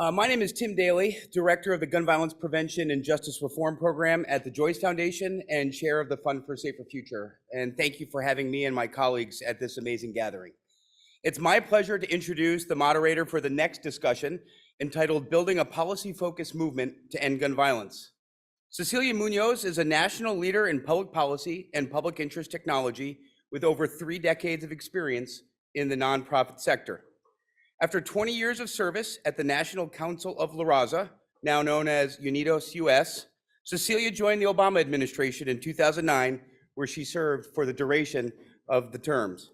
My name is Tim Daly, Director of the Gun Violence Prevention and Justice Reform Program at the Joyce Foundation and Chair of the Fund for a Safer Future. And thank you for having me and my colleagues at this amazing gathering. It's my pleasure to introduce the moderator for the next discussion, entitled Building a Policy-Focused Movement to End Gun Violence. Cecilia Munoz is a national leader in public policy and public interest technology with over 3 decades of experience in the nonprofit sector. After 20 years of service at the National Council of La Raza, now known as Unidos US, Cecilia joined the Obama administration in 2009, where she served for the duration of the terms.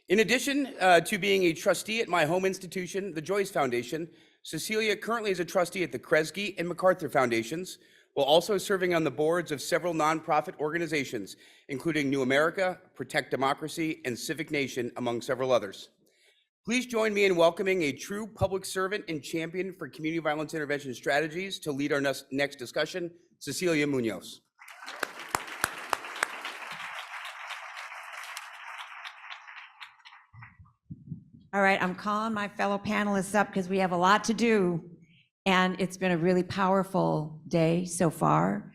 In addition to being a trustee at my home institution, the Joyce Foundation, Cecilia currently is a trustee at the Kresge and MacArthur Foundations, while also serving on the boards of several nonprofit organizations, including New America, Protect Democracy, and Civic Nation, among several others. Please join me in welcoming a true public servant and champion for community violence intervention strategies to lead our next discussion, Cecilia Munoz. All right, I'm calling my fellow panelists up because we have a lot to do. And it's been a really powerful day so far,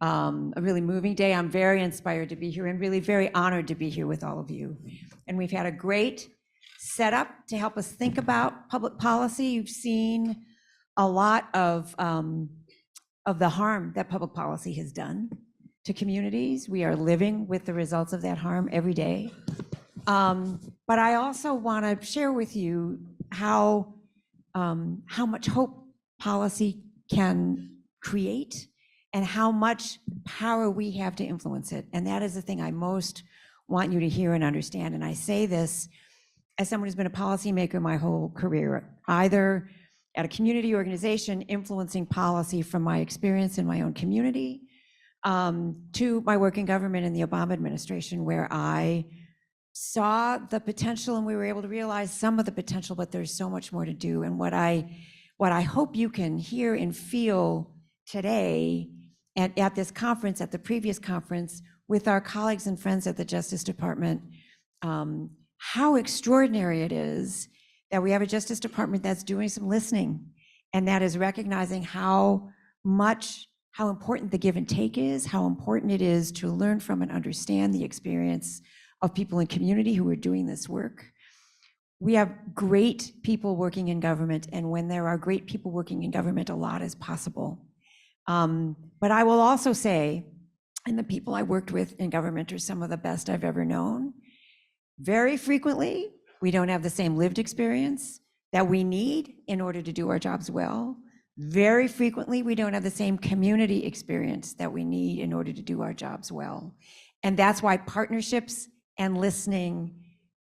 a really moving day. I'm very inspired to be here and really very honored to be here with all of you. And we've had a great setup to help us think about public policy. You've seen a lot of the harm that public policy has done to communities. We are living with the results of that harm every day. But I also want to share with you how much hope policy can create and how much power we have to influence it. And that is the thing I most want you to hear and understand. And I say this as someone who's been a policymaker my whole career, either at a community organization influencing policy from my experience in my own community, to my work in government in the Obama administration, where I saw the potential and we were able to realize some of the potential, but there's so much more to do. And what I hope you can hear and feel today and at this conference, at the previous conference, with our colleagues and friends at the Justice Department, how extraordinary it is that we have a Justice Department that's doing some listening and that is recognizing how important the give and take is, how important it is to learn from and understand the experience of people in community who are doing this work. We have great people working in government, and when there are great people working in government, a lot is possible. But I will also say, and the people I worked with in government are some of the best I've ever known. Very frequently, we don't have the same lived experience that we need in order to do our jobs well. Very frequently, we don't have the same community experience that we need in order to do our jobs well. And that's why partnerships and listening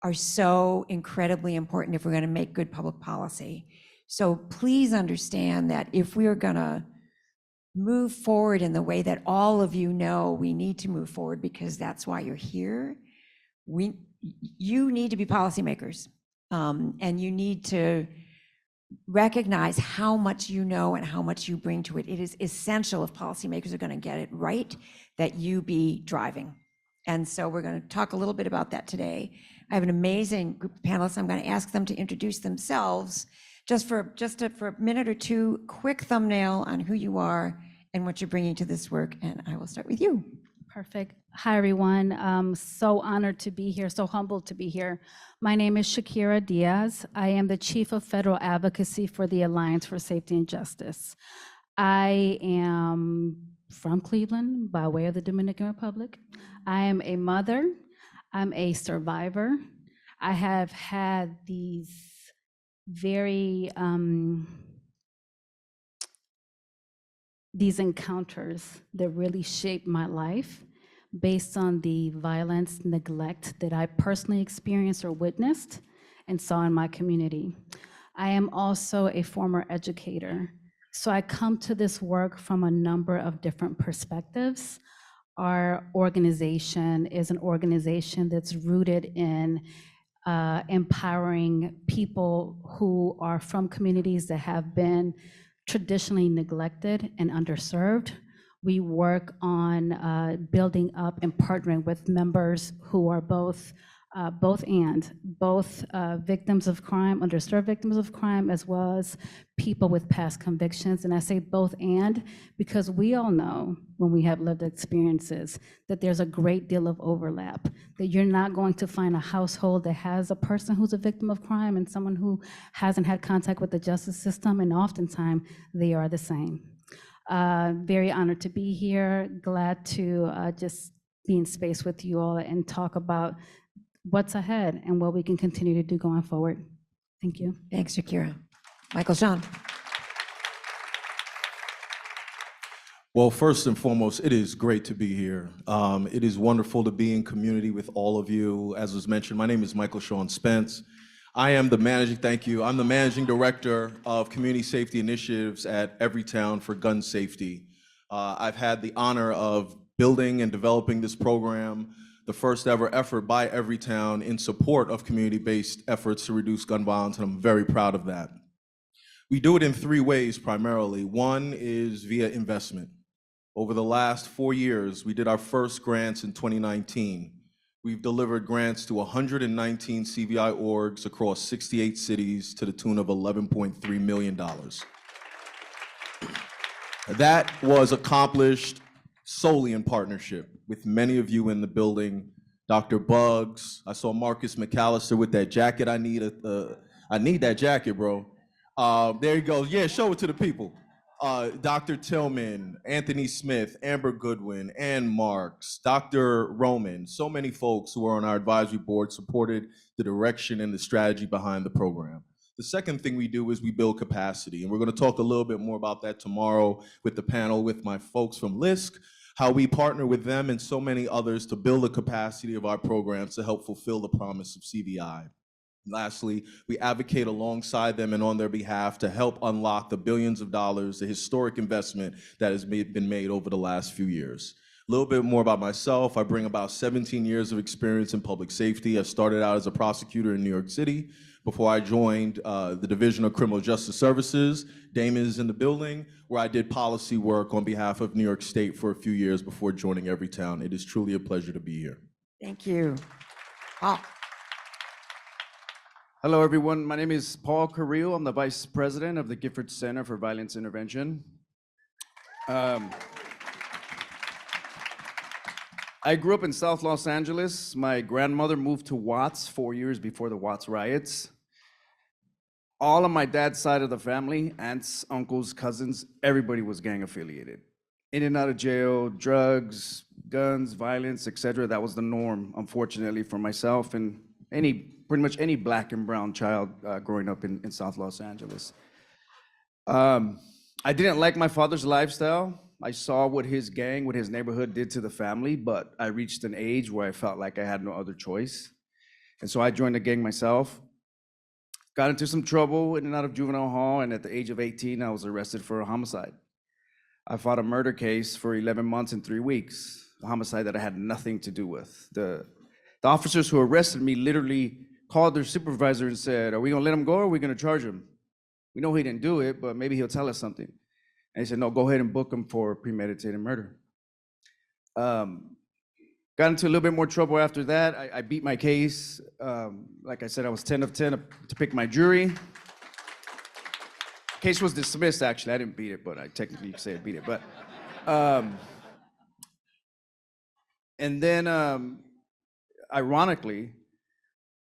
are so incredibly important if we're going to make good public policy. So please understand that if we are going to move forward in the way that all of you know we need to move forward, because that's why you're here, you need to be policymakers, and you need to recognize how much you know and how much you bring to it. It is essential, if policymakers are going to get it right, that you be driving. And so we're going to talk a little bit about that today. I have an amazing group of panelists. I'm going to ask them to introduce themselves just for a minute or two, quick thumbnail on who you are and what you're bringing to this work. And I will start with you. Perfect. Hi, everyone. I'm so honored to be here, so humbled to be here. My name is Shakira Diaz. I am the Chief of Federal Advocacy for the Alliance for Safety and Justice. I am from Cleveland by way of the Dominican Republic. I am a mother. I'm a survivor. I have had these very, these encounters that really shaped my life based on the violence, neglect that I personally experienced or witnessed and saw in my community. I am also a former educator. So I come to this work from a number of different perspectives. Our organization is an organization that's rooted in empowering people who are from communities that have been traditionally neglected and underserved. We work on building up and partnering with members who are both both victims of crime, underserved victims of crime, as well as people with past convictions. And I say both and because we all know when we have lived experiences that there's a great deal of overlap, that you're not going to find a household that has a person who's a victim of crime and someone who hasn't had contact with the justice system, and oftentimes they are the same. Very honored to be here, glad to just be in space with you all and talk about what's ahead and what we can continue to do going forward. Thank you. Thanks, Shakira. Michael Sean. Well, first and foremost, it is great to be here. It is wonderful to be in community with all of you. As was mentioned, my name is Michael Sean Spence. I'm the managing director of community safety initiatives at Everytown for gun safety. I've had the honor of building and developing this program, the first ever effort by Everytown in support of community-based efforts to reduce gun violence, and I'm very proud of that. We do it in 3 ways primarily. One is via investment. Over the last 4 years, we did our first grants in 2019. We've delivered grants to 119 CVI orgs across 68 cities to the tune of $11.3 million. That was accomplished solely in partnership with many of you in the building. Dr. Bugs, I saw Marcus McAllister with that jacket. I need that jacket, bro. There he goes. Yeah, show it to the people. Dr. Tillman, Anthony Smith, Amber Goodwin, Ann Marks, Dr. Roman, so many folks who are on our advisory board supported the direction and the strategy behind the program. The second thing we do is we build capacity, and we're going to talk a little bit more about that tomorrow with the panel with my folks from LISC, how we partner with them and so many others to build the capacity of our programs to help fulfill the promise of CVI. Lastly, we advocate alongside them and on their behalf to help unlock the billions of dollars, the historic investment that has been made over the last few years. A little bit more about myself. I bring about 17 years of experience in public safety. I started out as a prosecutor in New York City before I joined the Division of Criminal Justice Services. Damon is in the building, where I did policy work on behalf of New York State for a few years before joining Everytown. It is truly a pleasure to be here. Thank you. Paul. Hello, everyone. My name is Paul Carrillo. I'm the Vice President of the Gifford Center for Violence Intervention. I grew up in South Los Angeles. My grandmother moved to Watts 4 years before the Watts riots. All of my dad's side of the family, aunts, uncles, cousins, everybody was gang affiliated. In and out of jail, drugs, guns, violence, etc. That was the norm, unfortunately, for myself and pretty much any black and brown child growing up in South Los Angeles. I didn't like my father's lifestyle. I saw what his gang, what his neighborhood did to the family, but I reached an age where I felt like I had no other choice. And so I joined the gang myself. Got into some trouble in and out of juvenile hall, and at the age of 18, I was arrested for a homicide. I fought a murder case for 11 months and 3 weeks, a homicide that I had nothing to do with. The officers who arrested me literally called their supervisor and said, "Are we gonna let him go or are we gonna charge him? We know he didn't do it, but maybe he'll tell us something." And he said, "No, go ahead and book him for premeditated murder." Got into a little bit more trouble after that. I beat my case. Like I said, I was 10 of 10 to pick my jury. Case was dismissed, actually. I didn't beat it, but I technically could say I beat it. But, and then, ironically,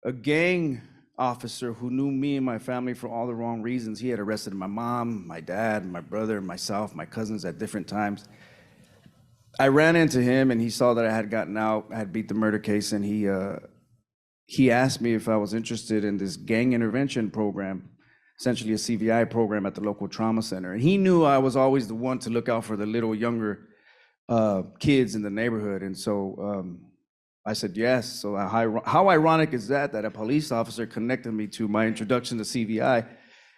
a gang officer who knew me and my family for all the wrong reasons, he had arrested my mom, my dad, my brother, myself, my cousins at different times. I ran into him and he saw that I had gotten out, I had beat the murder case, and he asked me if I was interested in this gang intervention program, essentially a CVI program at the local trauma center. And he knew I was always the one to look out for the little younger kids in the neighborhood. And so I said yes. So how ironic is that a police officer connected me to my introduction to CVI?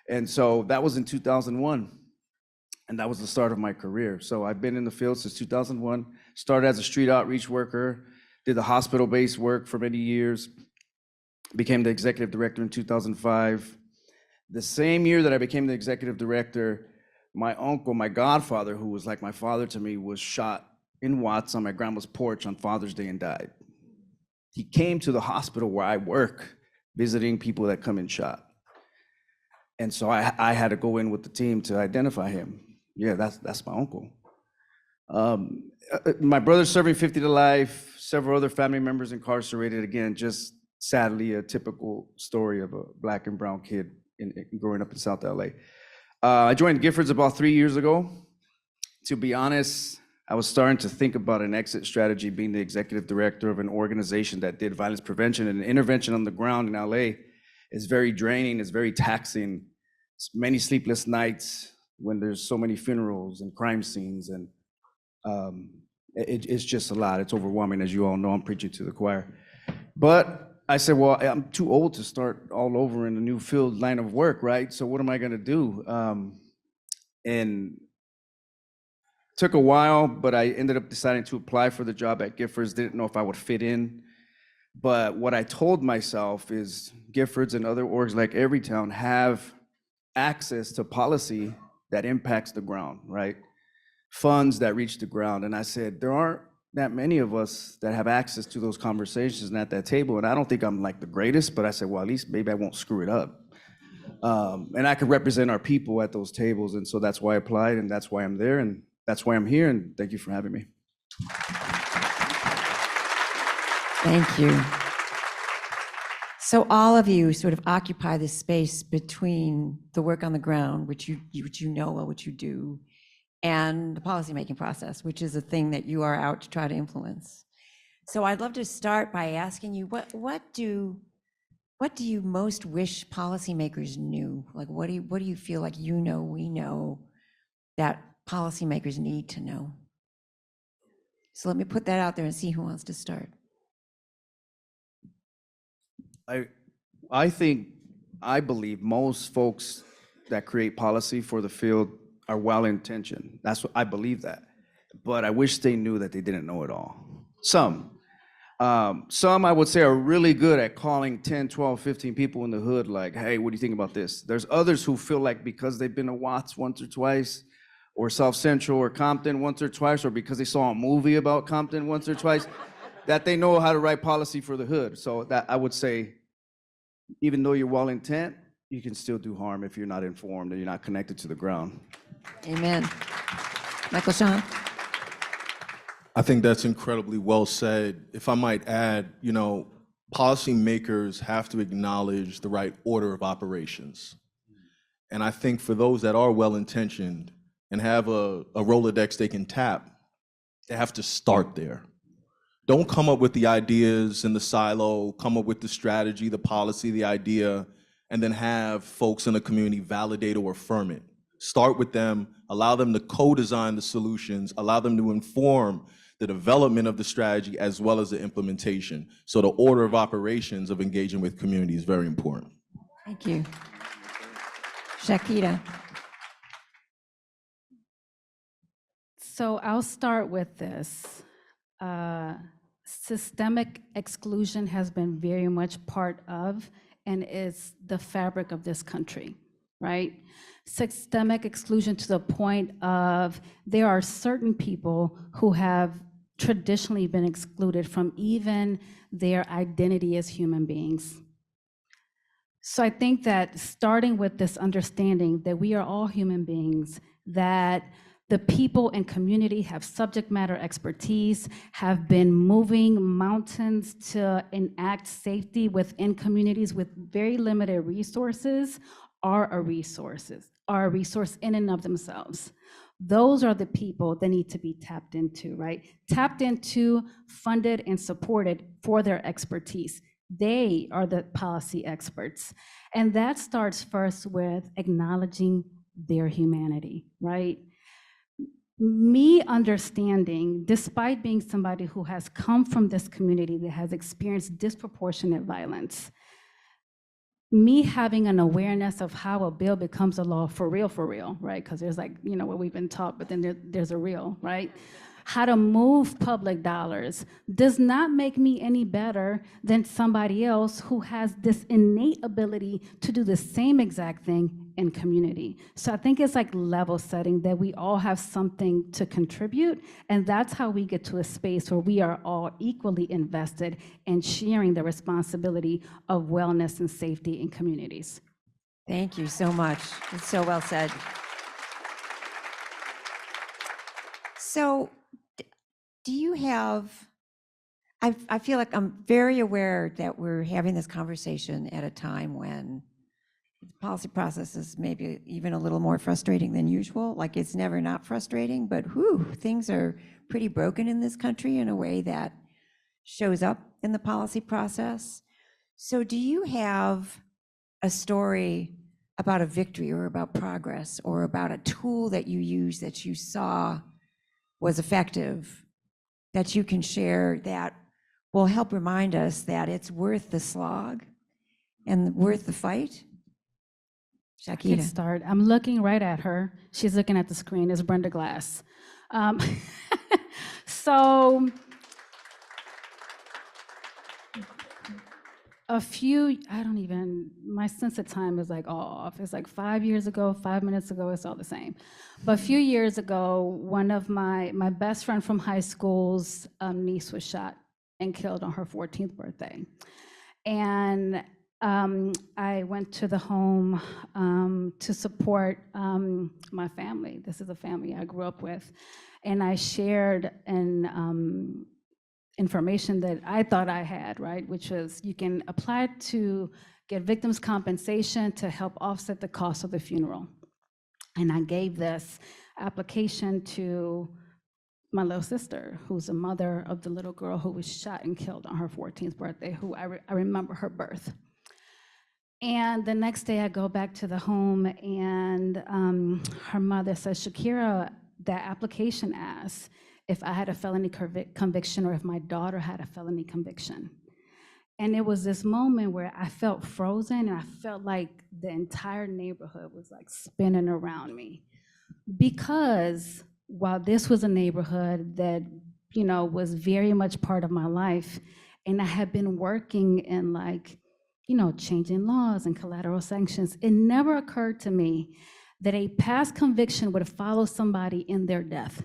And so that was in 2001. And that was the start of my career. So I've been in the field since 2001, started as a street outreach worker, did the hospital-based work for many years, became the executive director in 2005. The same year that I became the executive director, my uncle, my godfather, who was like my father to me, was shot in Watts on my grandma's porch on Father's Day and died. he came to the hospital where I work, visiting people that come in shot. And so I had to go in with the team to identify him. Yeah, that's my uncle. My brother's serving 50 to life, several other family members incarcerated. Again, just sadly a typical story of a Black and brown kid growing up in South LA. I joined Giffords about 3 years ago. To be honest, I was starting to think about an exit strategy, being the executive director of an organization that did violence prevention and intervention on the ground in LA. Is very draining, it's very taxing. It's many sleepless nights when there's so many funerals and crime scenes, and it's just a lot. It's overwhelming, as you all know. I'm preaching to the choir. But I said, well, I'm too old to start all over in a new field line of work, right? So what am I gonna do? And took a while, but I ended up deciding to apply for the job at Giffords. Didn't know if I would fit in. But what I told myself is Giffords and other orgs like Everytown have access to policy that impacts the ground, right? Funds that reach the ground. And I said, there aren't that many of us that have access to those conversations and at that table. And I don't think I'm like the greatest, but I said, well, at least maybe I won't screw it up. And I could represent our people at those tables. And so that's why I applied, and that's why I'm there, and that's why I'm here. And thank you for having me. Thank you. So all of you sort of occupy this space between the work on the ground, which you know well, which you do, and the policymaking process, which is a thing that you are out to try to influence. So I'd love to start by asking you, what do you most wish policymakers knew? Like, what do you feel like we know that policymakers need to know? So let me put that out there and see who wants to start. I believe most folks that create policy for the field are well-intentioned. That's what I believe that. But I wish they knew that they didn't know it all. Some I would say are really good at calling 10, 12, 15 people in the hood like, hey, what do you think about this? There's others who feel like because they've been to Watts once or twice, or South Central or Compton once or twice, or because they saw a movie about Compton once or twice, that they know how to write policy for the hood. So that I would say, even though you're well intent, you can still do harm if you're not informed and you're not connected to the ground. Amen. Michael Sean? I think that's incredibly well said. If I might add, policymakers have to acknowledge the right order of operations. And I think for those that are well-intentioned and have a Rolodex they can tap, they have to start there. Don't come up with the ideas in the silo, come up with the strategy, the policy, the idea, and then have folks in the community validate or affirm it. Start with them, allow them to co-design the solutions, allow them to inform the development of the strategy as well as the implementation. So the order of operations of engaging with community is very important. Thank you. Shakira? So I'll start with this. Systemic exclusion has been very much part of and is the fabric of this country, right? Systemic exclusion to the point of there are certain people who have traditionally been excluded from even their identity as human beings. So I think that starting with this understanding that we are all human beings, that the people and community have subject matter expertise, have been moving mountains to enact safety within communities with very limited resources, are a resource in and of themselves. Those are the people that need to be tapped into, right? Tapped into, funded, and supported for their expertise. They are the policy experts. And that starts first with acknowledging their humanity, right? Me understanding, despite being somebody who has come from this community that has experienced disproportionate violence, me having an awareness of how a bill becomes a law for real, right? Because there's what we've been taught, but then there's a real, right? How to move public dollars does not make me any better than somebody else who has this innate ability to do the same exact thing and community. So I think it's like level setting, that we all have something to contribute, and that's how we get to a space where we are all equally invested in sharing the responsibility of wellness and safety in communities. Thank you so much. It's so well said. So, do you have, I feel like I'm very aware that we're having this conversation at a time when the policy process is maybe even a little more frustrating than usual. Like, it's never not frustrating, but whew, things are pretty broken in this country in a way that shows up in the policy process. So do you have a story about a victory or about progress or about a tool that you use that you saw was effective that you can share that will help remind us that it's worth the slog and worth the fight? Let's Shakira. start. I'm looking right at her. She's looking at the screen. It's Brenda Glass. So my sense of time is like all off. It's like 5 years ago, 5 minutes ago, it's all the same. But a few years ago, one of my best friend from high school's niece was shot and killed on her 14th birthday. And I went to the home to support my family. This is a family I grew up with. And I shared information that I thought I had, right? Which was, you can apply to get victims' compensation to help offset the cost of the funeral. And I gave this application to my little sister, who's the mother of the little girl who was shot and killed on her 14th birthday, who I remember her birth. And the next day I go back to the home, and her mother says, Shakira, that application asks if I had a felony conviction or if my daughter had a felony conviction. And it was this moment where I felt frozen, and I felt like the entire neighborhood was like spinning around me. Because while this was a neighborhood that, you know, was very much part of my life, and I had been working in like, you know, changing laws and collateral sanctions, it never occurred to me that a past conviction would follow somebody in their death.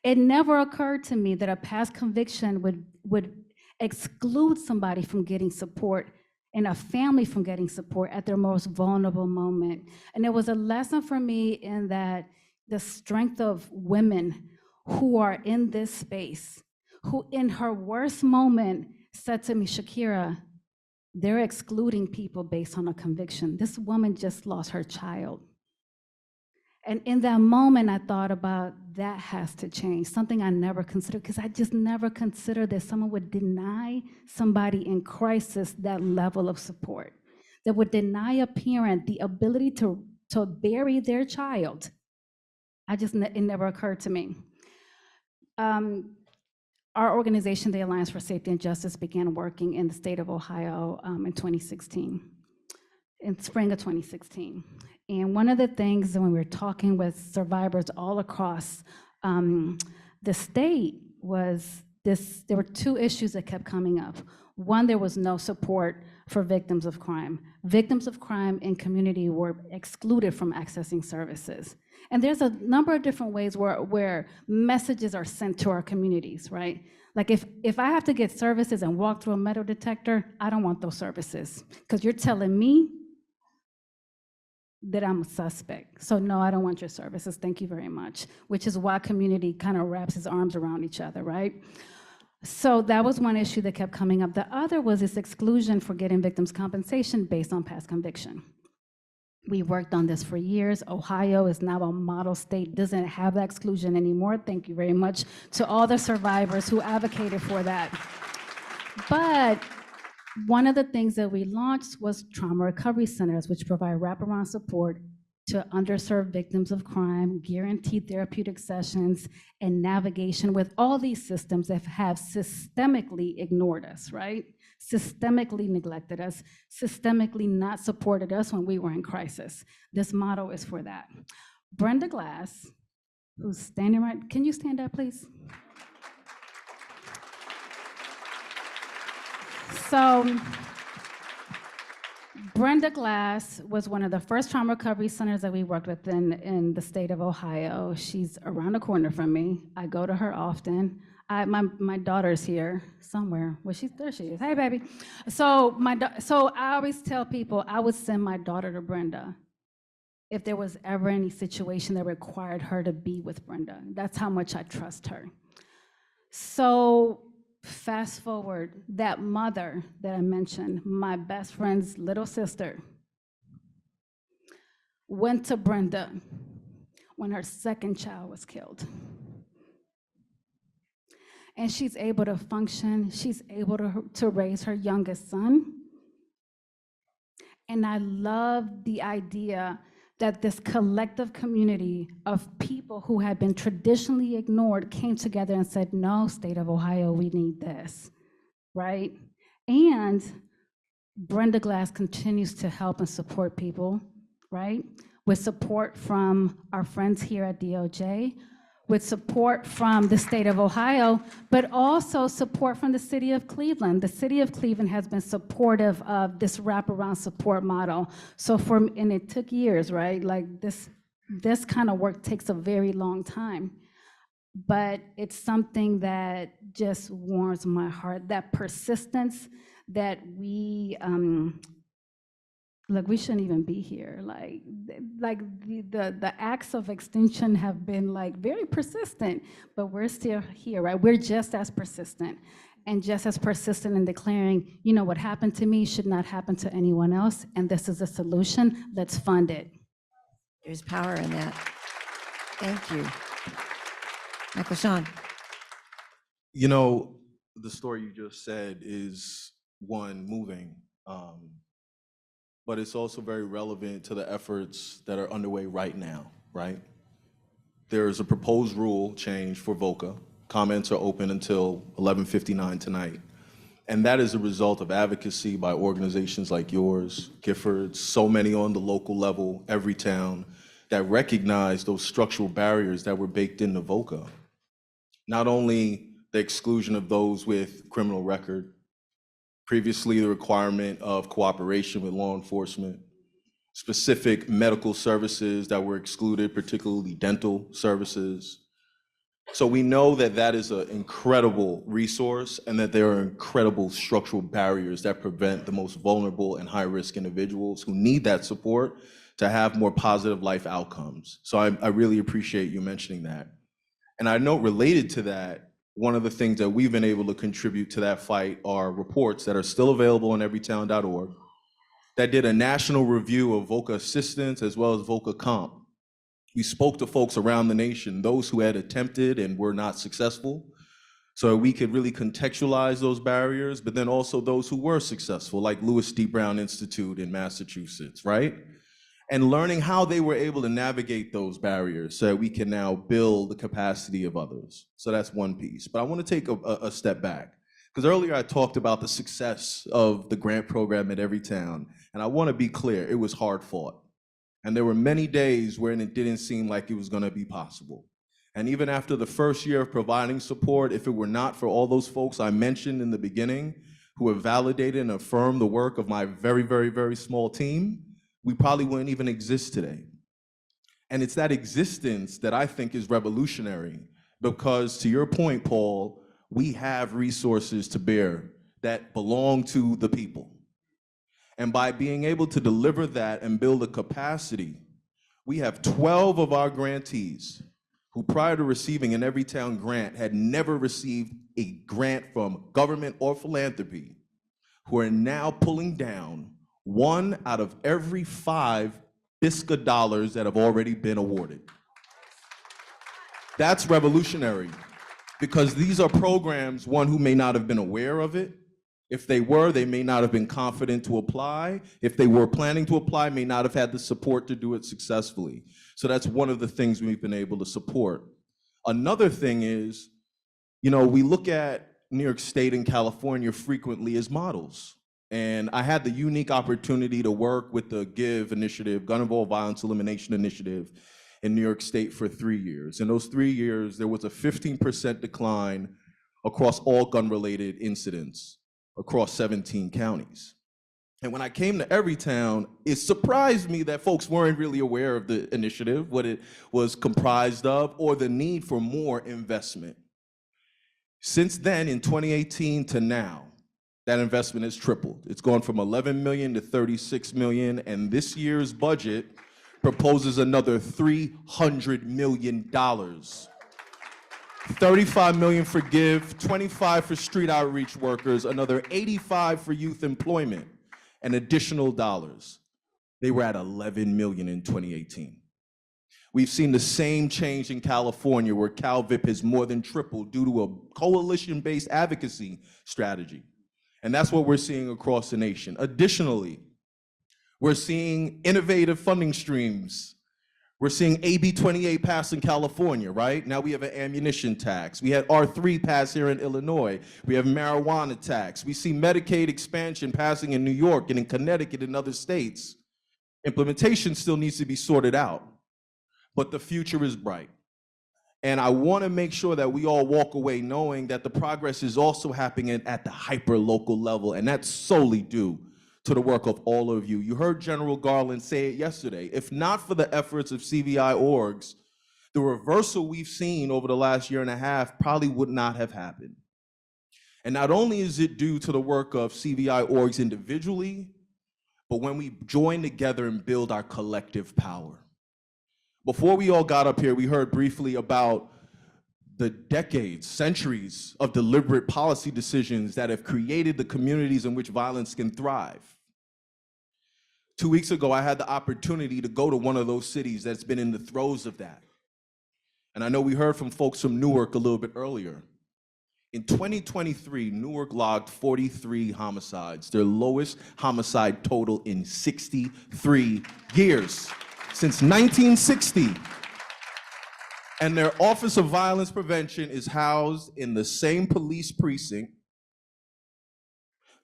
It never occurred to me that a past conviction would exclude somebody from getting support and a family from getting support at their most vulnerable moment. And it was a lesson for me in that the strength of women who are in this space, who in her worst moment said to me, Shakira, they're excluding people based on a conviction. This woman just lost her child. And in that moment, I thought about that has to change, something I never considered, because I just never considered that someone would deny somebody in crisis that level of support, that would deny a parent the ability to bury their child. It never occurred to me. Our organization, the Alliance for Safety and Justice, began working in the state of Ohio in 2016, in spring of 2016. And one of the things when we were talking with survivors all across the state was this, there were two issues that kept coming up. One, there was no support for victims of crime. Victims of crime in community were excluded from accessing services. And there's a number of different ways where messages are sent to our communities, right? Like if I have to get services and walk through a metal detector, I don't want those services, because you're telling me that I'm a suspect. So no, I don't want your services, thank you very much, which is why community kind of wraps its arms around each other, right? So that was one issue that kept coming up. The other was this exclusion for getting victims' compensation based on past conviction. We worked on this for years. Ohio is now a model state, doesn't have that exclusion anymore. Thank you very much to all the survivors who advocated for that. But one of the things that we launched was trauma recovery centers, which provide wraparound support to underserved victims of crime, guaranteed therapeutic sessions, and navigation with all these systems that have systemically ignored us, right? Systemically neglected us, systemically not supported us when we were in crisis. This model is for that. Brenda Glass, who's standing right, can you stand up, please? So, Brenda Glass was one of the first trauma recovery centers that we worked with in the state of Ohio. She's around the corner from me. I go to her often. My daughter's here somewhere. Well, there she is. Hey, baby. So I always tell people I would send my daughter to Brenda if there was ever any situation that required her to be with Brenda. That's how much I trust her. So fast forward, that mother that I mentioned, my best friend's little sister, went to Brenda when her second child was killed. And she's able to function, she's able to raise her youngest son. And I love the idea that this collective community of people who had been traditionally ignored came together and said, no, state of Ohio, we need this, right? And Brenda Glass continues to help and support people, right? With support from our friends here at DOJ, with support from the state of Ohio, but also support from the city of Cleveland. The city of Cleveland has been supportive of this wraparound support model. And it took years, right? Like this kind of work takes a very long time, but it's something that just warms my heart, that persistence that we shouldn't even be here. The acts of extinction have been very persistent, but we're still here, right? We're just as persistent and just as persistent in declaring, what happened to me should not happen to anyone else, and this is a solution, let's fund it. There's power in that. Thank you. Michael Sean. The story you just said is one moving, but it's also very relevant to the efforts that are underway right now, right? There's a proposed rule change for VOCA. Comments are open until 11:59 tonight. And that is a result of advocacy by organizations like yours, Giffords, so many on the local level, every town, that recognize those structural barriers that were baked into VOCA. Not only the exclusion of those with criminal record, previously the requirement of cooperation with law enforcement, specific medical services that were excluded, particularly dental services. So we know that that is an incredible resource and that there are incredible structural barriers that prevent the most vulnerable and high-risk individuals who need that support to have more positive life outcomes. So I really appreciate you mentioning that. And I know related to that, one of the things that we've been able to contribute to that fight are reports that are still available on everytown.org that did a national review of VOCA assistance as well as VOCA comp. We spoke to folks around the nation, those who had attempted and were not successful, so we could really contextualize those barriers, but then also those who were successful, like Lewis D. Brown Institute in Massachusetts, right? And learning how they were able to navigate those barriers so that we can now build the capacity of others. So that's one piece. But I want to take a step back, because earlier I talked about the success of the grant program at Everytown, and I want to be clear, it was hard fought. And there were many days when it didn't seem like it was going to be possible. And even after the first year of providing support, if it were not for all those folks I mentioned in the beginning who have validated and affirmed the work of my very, very, very small team, we probably wouldn't even exist today. And it's that existence that I think is revolutionary, because to your point, Paul, we have resources to bear that belong to the people. And by being able to deliver that and build a capacity, we have 12 of our grantees who prior to receiving an Everytown grant had never received a grant from government or philanthropy, who are now pulling down 1 out of every 5 BISCA dollars that have already been awarded. That's revolutionary, because these are programs, one, who may not have been aware of it. If they were, they may not have been confident to apply. If they were planning to apply, may not have had the support to do it successfully. So that's one of the things we've been able to support. Another thing is, we look at New York State and California frequently as models. And I had the unique opportunity to work with the GIVE initiative, Gun Involved Violence Elimination Initiative, in New York State for 3 years. In those 3 years, there was a 15% decline across all gun-related incidents across 17 counties. And when I came to Everytown, it surprised me that folks weren't really aware of the initiative, what it was comprised of, or the need for more investment. Since then, in 2018 to now, that investment has tripled. It's gone from 11 million to 36 million, and this year's budget proposes another $300 million. 35 million for GIVE, 25 for street outreach workers, another 85 for youth employment, and additional dollars. They were at 11 million in 2018. We've seen the same change in California, where CalVIP has more than tripled due to a coalition-based advocacy strategy. And that's what we're seeing across the nation. Additionally, we're seeing innovative funding streams. We're seeing AB 28 pass in California, right? Now we have an ammunition tax. We had R3 pass here in Illinois. We have marijuana tax. We see Medicaid expansion passing in New York and in Connecticut and other states. Implementation still needs to be sorted out, but the future is bright. And I want to make sure that we all walk away knowing that the progress is also happening at the hyper-local level, and that's solely due to the work of all of you. You heard General Garland say it yesterday. If not for the efforts of CVI orgs, the reversal we've seen over the last year and a half probably would not have happened. And not only is it due to the work of CVI orgs individually, but when we join together and build our collective power. Before we all got up here, we heard briefly about the decades, centuries of deliberate policy decisions that have created the communities in which violence can thrive. 2 weeks ago, I had the opportunity to go to one of those cities that's been in the throes of that. And I know we heard from folks from Newark a little bit earlier. In 2023, Newark logged 43 homicides, their lowest homicide total in 63 years. Since 1960, and their Office of Violence Prevention is housed in the same police precinct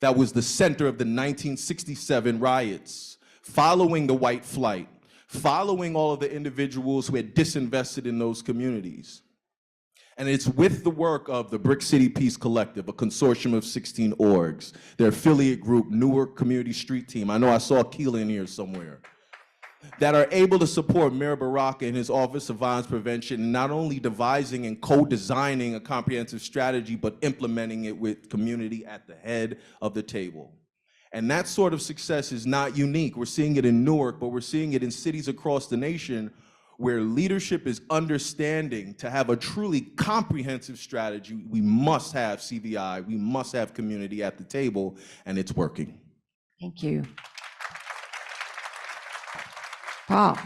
that was the center of the 1967 riots, following the white flight, following all of the individuals who had disinvested in those communities. And it's with the work of the Brick City Peace Collective, a consortium of 16 orgs, their affiliate group, Newark Community Street Team. I know I saw Keela in here somewhere, that are able to support Mayor Baraka and his Office of Violence Prevention, not only devising and co-designing a comprehensive strategy, but implementing it with community at the head of the table. And that sort of success is not unique. We're seeing it in Newark, but we're seeing it in cities across the nation where leadership is understanding to have a truly comprehensive strategy. We must have CVI, we must have community at the table, and it's working. Thank you. Paul.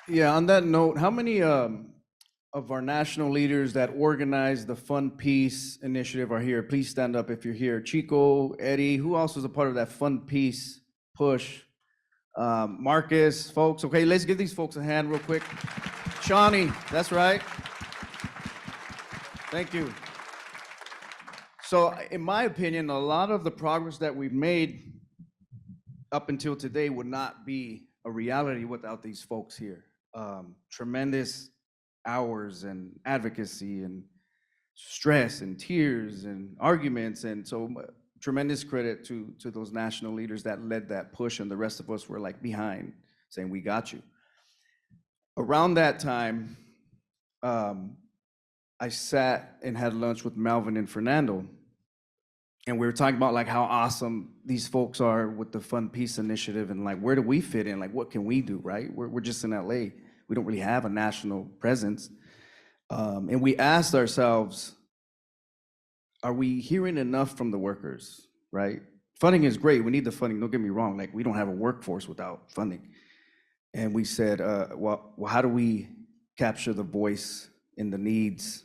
Yeah, on that note, how many of our national leaders that organized the Fund Peace initiative are here? Please stand up if you're here. Chico, Eddie, who else was a part of that Fund Peace push? Marcus, folks. Okay, let's give these folks a hand real quick. Shawnee, that's right. Thank you. So in my opinion, a lot of the progress that we've made up until today would not be a reality without these folks here. Tremendous hours and advocacy and stress and tears and arguments, and so tremendous credit to those national leaders that led that push, and the rest of us were like behind, saying we got you. Around that time, I sat and had lunch with Melvin and Fernando, and we were talking about like how awesome these folks are with the Fund Peace initiative, and like where do we fit in? Like what can we do, right? We're just in LA. We don't really have a national presence. And we asked ourselves, are we hearing enough from the workers, right? Funding is great. We need the funding. Don't get me wrong. Like we don't have a workforce without funding. And we said, well, how do we capture the voice and the needs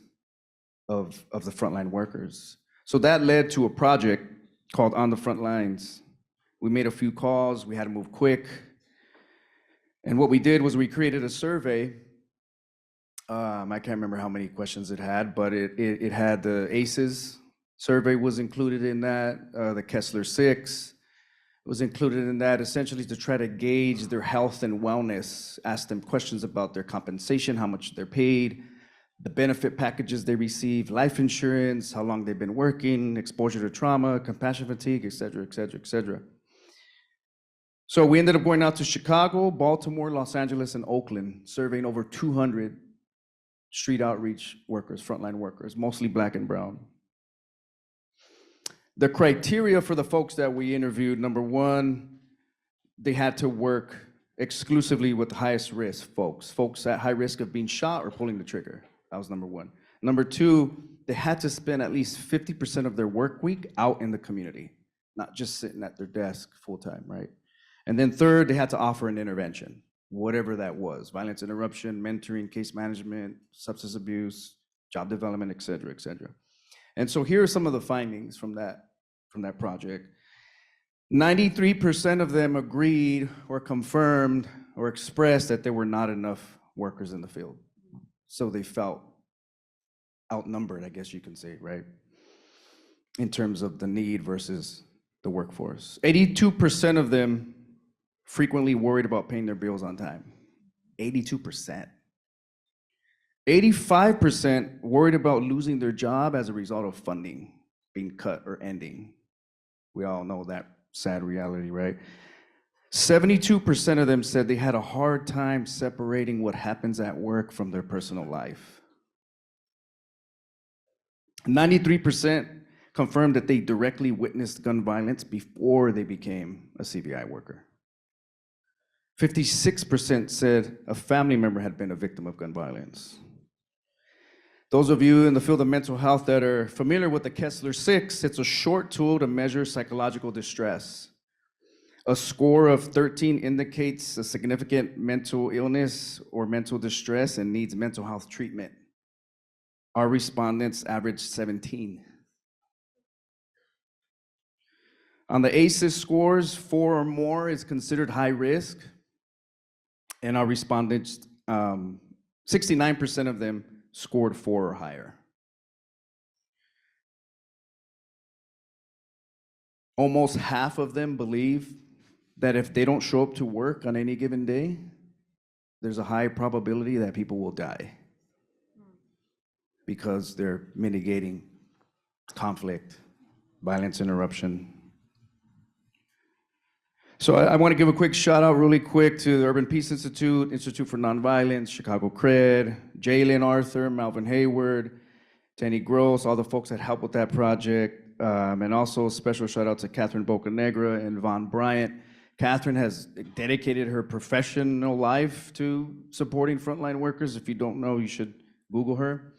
of the frontline workers? So that led to a project called On the Front Lines. We made a few calls. We had to move quick. And what we did was we created a survey. I can't remember how many questions it had, but it had the ACEs survey was included in that, the Kessler 6 was included in that, essentially to try to gauge their health and wellness, ask them questions about their compensation, how much they're paid, the benefit packages they receive, life insurance, how long they've been working, exposure to trauma, compassion fatigue, et cetera, et cetera, et cetera. So we ended up going out to Chicago, Baltimore, Los Angeles, and Oakland, surveying over 200 street outreach workers, frontline workers, mostly Black and brown. The criteria for the folks that we interviewed, number one, they had to work exclusively with highest risk folks at high risk of being shot or pulling the trigger. That was number one. Number two, they had to spend at least 50% of their work week out in the community, not just sitting at their desk full time, right? And then third, they had to offer an intervention, whatever that was, violence interruption, mentoring, case management, substance abuse, job development, et cetera, et cetera. And so here are some of the findings from that project. 93% of them agreed or confirmed or expressed that there were not enough workers in the field. So they felt outnumbered, I guess you can say, right? In terms of the need versus the workforce. 82% of them frequently worried about paying their bills on time. 82%. 85% worried about losing their job as a result of funding being cut or ending. We all know that sad reality, right? 72% of them said they had a hard time separating what happens at work from their personal life. 93% confirmed that they directly witnessed gun violence before they became a CVI worker. 56% said a family member had been a victim of gun violence. Those of you in the field of mental health that are familiar with the Kessler-6, it's a short tool to measure psychological distress. A score of 13 indicates a significant mental illness or mental distress and needs mental health treatment. Our respondents averaged 17. On the ACEs scores, 4 or more is considered high risk. And our respondents, 69% of them scored 4 or higher. Almost half of them believe that if they don't show up to work on any given day, there's a high probability that people will die because they're mitigating conflict, violence interruption. So I want to give a quick shout out really quick to the Urban Peace Institute, Institute for Nonviolence, Chicago Cred, Jalen Arthur, Melvin Hayward, Tenny Gross, all the folks that helped with that project. And also a special shout out to Catherine Bocanegra and Von Bryant. Catherine has dedicated her professional life to supporting frontline workers. If you don't know, you should Google her.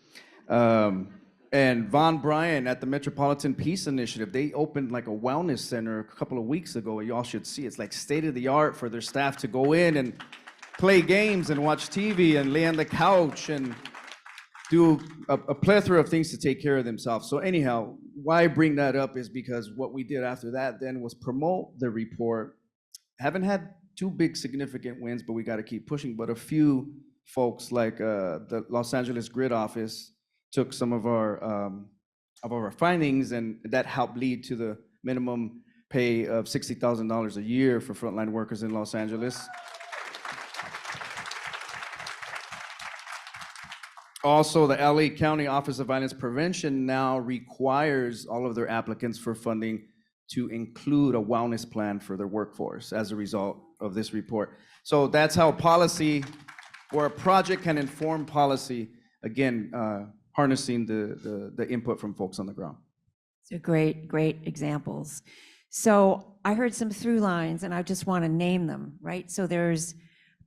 And Von Bryant at the Metropolitan Peace Initiative, they opened like a wellness center a couple of weeks ago. Y'all should see. It's like state of the art for their staff to go in and play games and watch TV and lay on the couch and do a plethora of things to take care of themselves. So anyhow, why I bring that up is because what we did after that then was promote the report. Haven't had 2 big significant wins, but we got to keep pushing. But a few folks like the Los Angeles Grid Office took some of our findings, and that helped lead to the minimum pay of $60,000 a year for frontline workers in Los Angeles. Also, the LA County Office of Violence Prevention now requires all of their applicants for funding to include a wellness plan for their workforce as a result of this report. So that's how policy, or a project can inform policy, again, harnessing the input from folks on the ground. So great examples. So I heard some through lines, and I just want to name them, right? So there's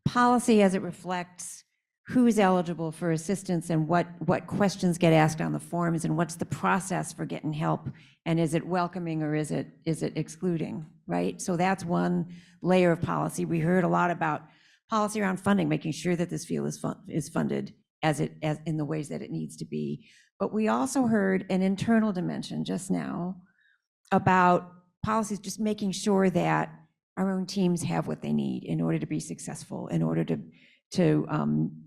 policy as it reflects who's eligible for assistance and what questions get asked on the forms, and what's the process for getting help, and is it welcoming or is it excluding, right? So that's one layer of policy. We heard a lot about policy around funding, making sure that this field is funded as in the ways that it needs to be. But we also heard an internal dimension just now about policies, just making sure that our own teams have what they need in order to be successful, in order to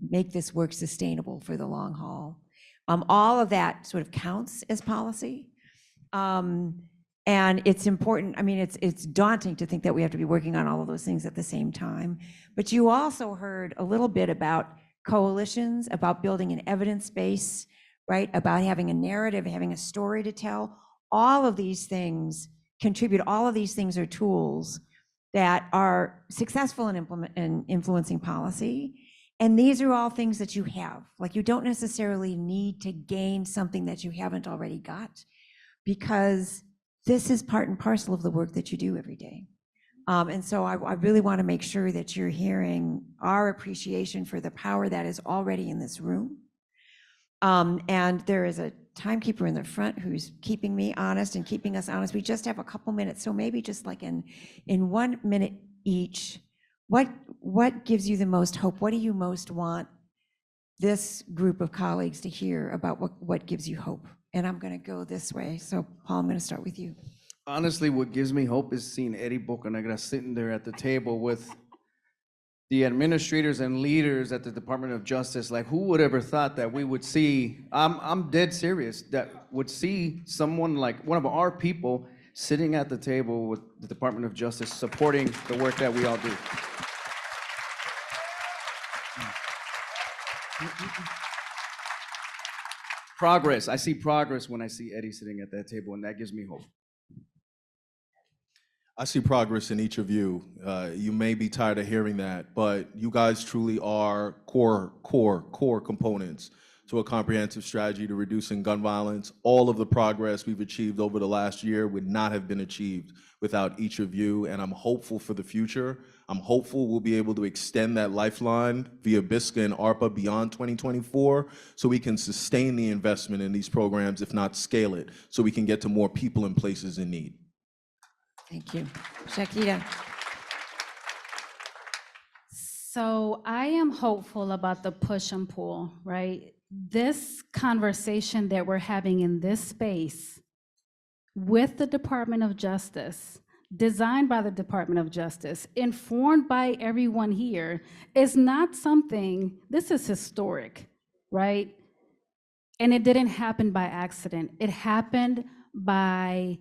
make this work sustainable for the long haul. All of that sort of counts as policy. And it's important. I mean, it's daunting to think that we have to be working on all of those things at the same time. But you also heard a little bit about coalitions, about building an evidence base, right? About having a narrative, having a story to tell. All of these things contribute. All of these things are tools that are successful in influencing policy. And these are all things that you have. Like, you don't necessarily need to gain something that you haven't already got, because this is part and parcel of the work that you do every day. And so I really want to make sure that you're hearing our appreciation for the power that is already in this room. And there is a timekeeper in the front who's keeping me honest and keeping us honest. We just have a couple minutes, so maybe just like in 1 minute each, what gives you the most hope? What do you most want this group of colleagues to hear about what gives you hope? And I'm going to go this way. So Paul, I'm going to start with you. Honestly, what gives me hope is seeing Eddie Bocanegra sitting there at the table with the administrators and leaders at the Department of Justice. Like, who would ever thought that we would see, I'm dead serious, that would see someone like one of our people sitting at the table with the Department of Justice supporting the work that we all do. Progress. I see progress when I see Eddie sitting at that table, and that gives me hope. I see progress in each of you. You may be tired of hearing that, but you guys truly are core components to a comprehensive strategy to reducing gun violence. All of the progress we've achieved over the last year would not have been achieved without each of you, and I'm hopeful for the future. I'm hopeful we'll be able to extend that lifeline via BISCA and ARPA beyond 2024, so we can sustain the investment in these programs, if not scale it, so we can get to more people and places in need. Thank you. Shakira. So I am hopeful about the push and pull, right? This conversation that we're having in this space with the Department of Justice, designed by the Department of Justice, informed by everyone here, is not something, this is historic, right? And it didn't happen by accident. It happened by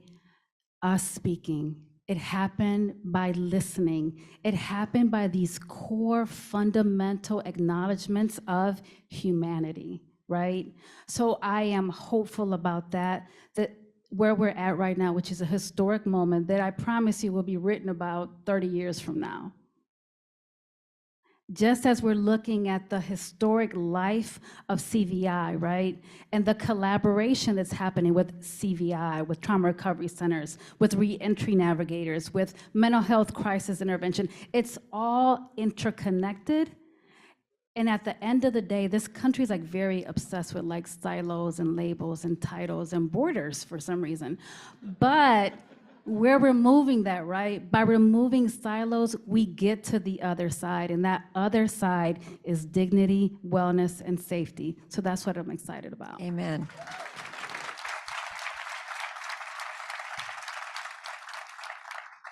us speaking. It happened by listening. It happened by these core fundamental acknowledgments of humanity, right? So I am hopeful about that where we're at right now, which is a historic moment that I promise you will be written about 30 years from now. Just as we're looking at the historic life of CVI, right? And the collaboration that's happening with CVI, with trauma recovery centers, with reentry navigators, with mental health crisis intervention, it's all interconnected. And at the end of the day, this country is like very obsessed with like silos and labels and titles and borders for some reason. But we're removing that, right? By removing silos, we get to the other side, and that other side is dignity, wellness, and safety. So that's what I'm excited about. Amen.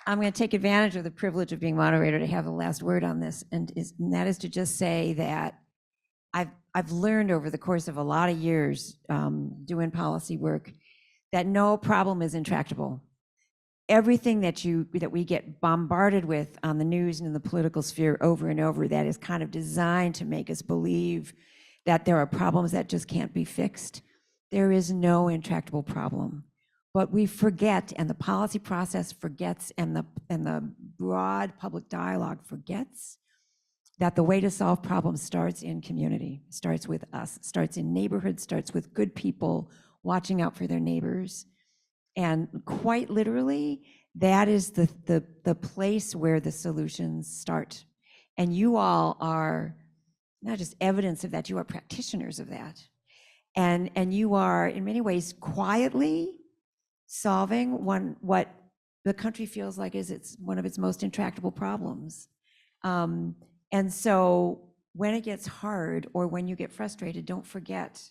I'm going to take advantage of the privilege of being moderator to have the last word on this, and that is to just say that I've learned over the course of a lot of years doing policy work that no problem is intractable. Everything that we get bombarded with on the news and in the political sphere over and over, that is kind of designed to make us believe that there are problems that just can't be fixed. There is no intractable problem. But we forget, and the policy process forgets, and the broad public dialogue forgets, that the way to solve problems starts in community, starts with us, starts in neighborhoods, starts with good people watching out for their neighbors. And quite literally, that is the place where the solutions start. And you all are not just evidence of that, you are practitioners of that. And you are, in many ways, quietly solving what the country feels like is one of its most intractable problems. And so when it gets hard or when you get frustrated, don't forget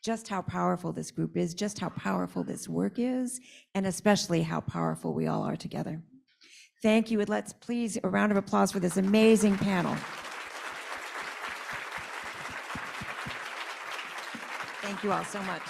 just how powerful this group is, just how powerful this work is, and especially how powerful we all are together. Thank you, and let's please a round of applause for this amazing panel. Thank you all so much.